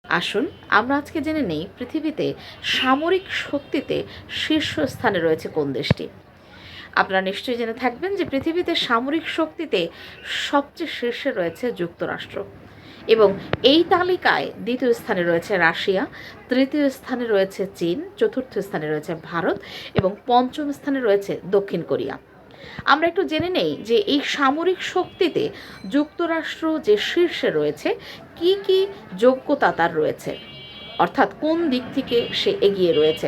আসুন আমরা আজকে জেনে নেই পৃথিবীতে সামরিক শক্তিতে শীর্ষস্থানে রয়েছে কোন দেশটি। আপনারা নিশ্চয়ই জেনে থাকবেন যে পৃথিবীতে সামরিক শক্তিতে সবচেয়ে শীর্ষে রয়েছে যুক্তরাষ্ট্র এবং এই তালিকায় দ্বিতীয় স্থানে রয়েছে রাশিয়া, তৃতীয় স্থানে রয়েছে চীন, চতুর্থ স্থানে রয়েছে ভারত এবং পঞ্চম স্থানে রয়েছে দক্ষিণ কোরিয়া। আমরা একটু জেনে নেই যে এই সামরিক শক্তিতে যুক্তরাষ্ট্র যে শীর্ষে রয়েছে কি কি যোগ্যতা তার রয়েছে, অর্থাৎ কোন দিক থেকে সে এগিয়ে রয়েছে।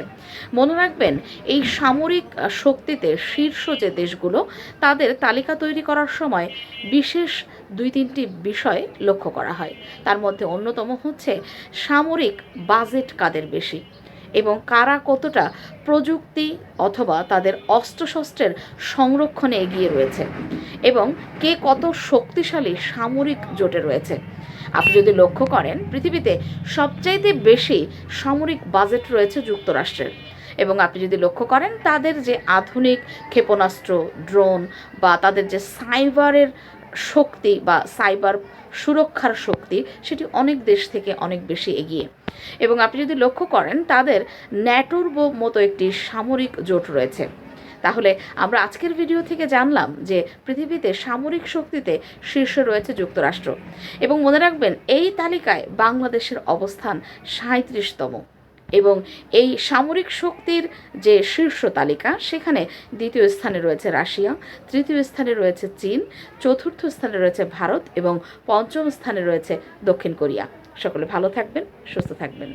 মনে রাখবেন এই সামরিক শক্তিতে শীর্ষ যে দেশগুলো তাদের তালিকা তৈরি করার সময় বিশেষ 2-3টি বিষয় লক্ষ্য করা হয়। তার মধ্যে অন্যতম হচ্ছে সামরিক বাজেট কাদের বেশি এবং কারা কতটা প্রযুক্তি অথবা তাদের অস্ত্রশস্ত্রের সংরক্ষণে এগিয়ে রয়েছে এবং কে কত শক্তিশালী সামরিক জোটে রয়েছে। আপনি যদি লক্ষ্য করেন পৃথিবীতে সবচাইতে বেশি সামরিক বাজেট রয়েছে যুক্তরাষ্ট্রের এবং আপনি যদি লক্ষ্য করেন তাদের যে আধুনিক ক্ষেপণাস্ত্র, ড্রোন বা তাদের যে সাইবারের শক্তি বা সাইবার সুরক্ষার শক্তি সেটি অনেক দেশ থেকে অনেক বেশি এগিয়ে। এবং আপনি যদি লক্ষ্য করেন তাদের ন্যাটোর মতো একটি সামরিক জোট রয়েছে। তাহলে আমরা আজকের ভিডিও থেকে জানলাম যে পৃথিবীতে সামরিক শক্তিতে শীর্ষে রয়েছে যুক্তরাষ্ট্র এবং মনে রাখবেন এই তালিকায় বাংলাদেশের অবস্থান 37তম এবং এই সামরিক শক্তির যে শীর্ষ তালিকা সেখানে দ্বিতীয় স্থানে রয়েছে রাশিয়া, তৃতীয় স্থানে রয়েছে চীন, চতুর্থ স্থানে রয়েছে ভারত এবং পঞ্চম স্থানে রয়েছে দক্ষিণ কোরিয়া। সকলে ভালো থাকবেন, সুস্থ থাকবেন।